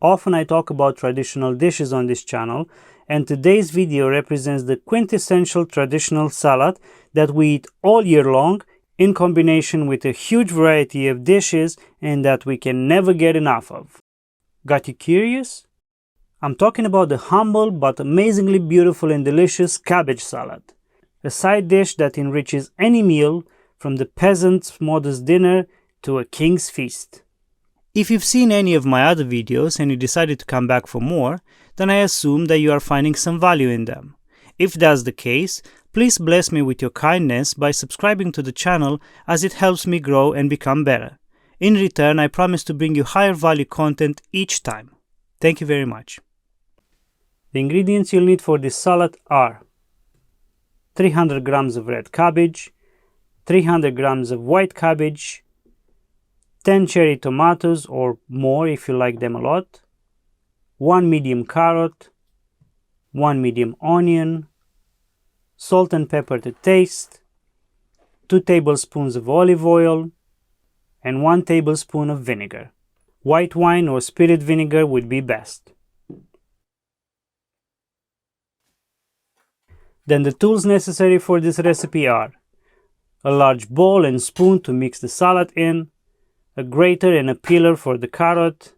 Often I talk about traditional dishes on this channel, and today's video represents the quintessential traditional salad that we eat all year long in combination with a huge variety of dishes and that we can never get enough of. Got you curious? I'm talking about the humble but amazingly beautiful and delicious cabbage salad, a side dish that enriches any meal from the peasant's modest dinner to a king's feast. If you've seen any of my other videos and you decided to come back for more, then I assume that you are finding some value in them. If that's the case, please bless me with your kindness by subscribing to the channel, as it helps me grow and become better. In return, I promise to bring you higher value content each time. Thank you very much. The ingredients you'll need for this salad are 300 grams of red cabbage, 300 grams of white cabbage, 10 cherry tomatoes or more if you like them a lot, 1 medium carrot, 1 medium onion, salt and pepper to taste, 2 tablespoons of olive oil, and 1 tablespoon of vinegar. White wine or spirit vinegar would be best. Then the tools necessary for this recipe are a large bowl and spoon to mix the salad in, a grater and a peeler for the carrot,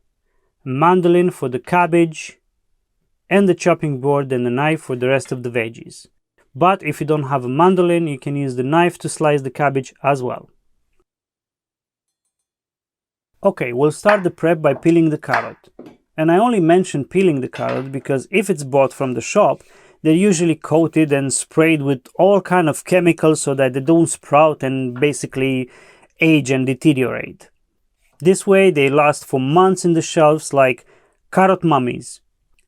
a mandolin for the cabbage, and the chopping board and a knife for the rest of the veggies. But if you don't have a mandolin, you can use the knife to slice the cabbage as well. Okay, we'll start the prep by peeling the carrot. And I only mention peeling the carrot because if it's bought from the shop, they're usually coated and sprayed with all kind of chemicals so that they don't sprout and basically age and deteriorate. This way they last for months in the shelves like carrot mummies.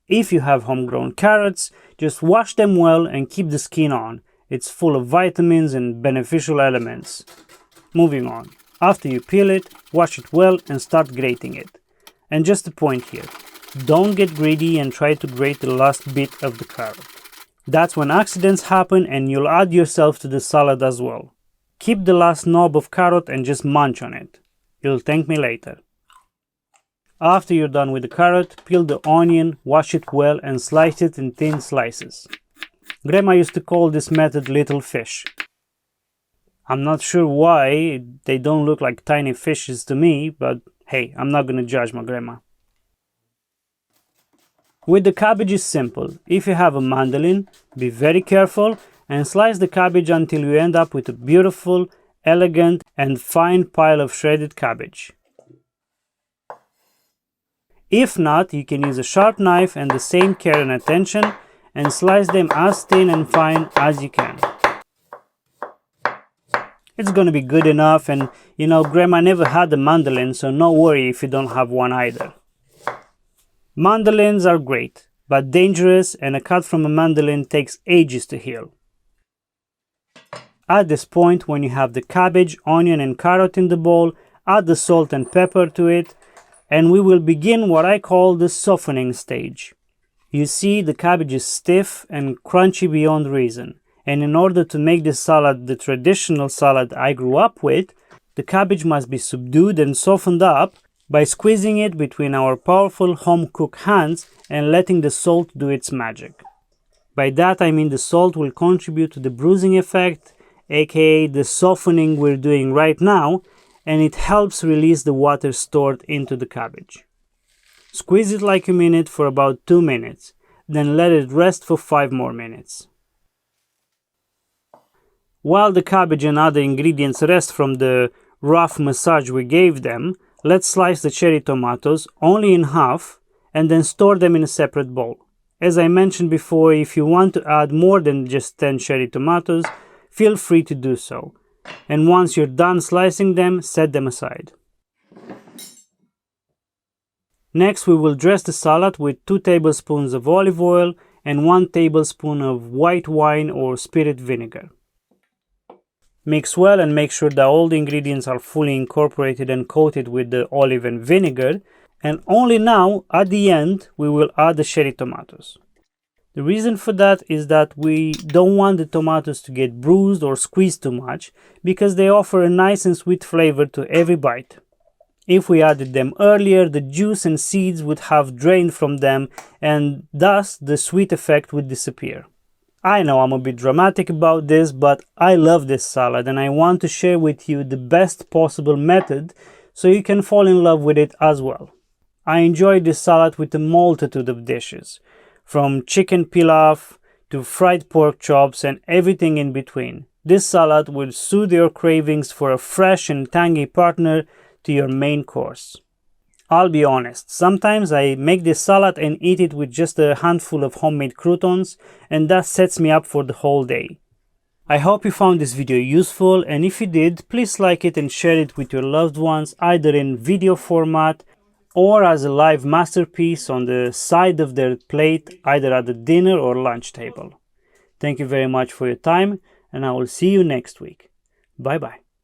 If you have homegrown carrots, just wash them well and keep the skin on. It's full of vitamins and beneficial elements. Moving on. After you peel it, wash it well and start grating it. And just a point here, don't get greedy and try to grate the last bit of the carrot. That's when accidents happen and you'll add yourself to the salad as well. Keep the last knob of carrot and just munch on it. You'll thank me later. After you're done with the carrot, peel the onion, wash it well and slice it in thin slices. Grandma used to call this method little fish. I'm not sure why they don't look like tiny fishes to me, but hey, I'm not gonna judge my grandma. With the cabbage is simple. If you have a mandolin, be very careful and slice the cabbage until you end up with a beautiful, elegant and fine pile of shredded cabbage. If not, you can use a sharp knife and the same care and attention and slice them as thin and fine as you can. It's gonna be good enough, and you know, grandma never had a mandolin, so no worry if you don't have one either. Mandolins are great, but dangerous, and a cut from a mandolin takes ages to heal. At this point, when you have the cabbage, onion and carrot in the bowl, add the salt and pepper to it, and we will begin what I call the softening stage. You see, the cabbage is stiff and crunchy beyond reason. And in order to make this salad the traditional salad I grew up with, the cabbage must be subdued and softened up by squeezing it between our powerful home-cooked hands and letting the salt do its magic. By that I mean the salt will contribute to the bruising effect, aka the softening we're doing right now, and it helps release the water stored into the cabbage. Squeeze it like you mean it for about 2 minutes, then let it rest for 5 more minutes. While the cabbage and other ingredients rest from the rough massage we gave them, let's slice the cherry tomatoes only in half and then store them in a separate bowl. As I mentioned before, if you want to add more than just 10 cherry tomatoes, feel free to do so. And once you're done slicing them, set them aside. Next, we will dress the salad with 2 tablespoons of olive oil and 1 tablespoon of white wine or spirit vinegar. Mix well and make sure that all the ingredients are fully incorporated and coated with the olive and vinegar, and only now, at the end, we will add the cherry tomatoes. The reason for that is that we don't want the tomatoes to get bruised or squeezed too much, because they offer a nice and sweet flavor to every bite. If we added them earlier, the juice and seeds would have drained from them, and thus the sweet effect would disappear. I know I'm a bit dramatic about this, but I love this salad and I want to share with you the best possible method so you can fall in love with it as well. I enjoy this salad with a multitude of dishes, from chicken pilaf to fried pork chops and everything in between. This salad will soothe your cravings for a fresh and tangy partner to your main course. I'll be honest, sometimes I make this salad and eat it with just a handful of homemade croutons, and that sets me up for the whole day. I hope you found this video useful, and if you did, please like it and share it with your loved ones, either in video format or as a live masterpiece on the side of their plate, either at the dinner or lunch table. Thank you very much for your time, and I will see you next week. Bye bye.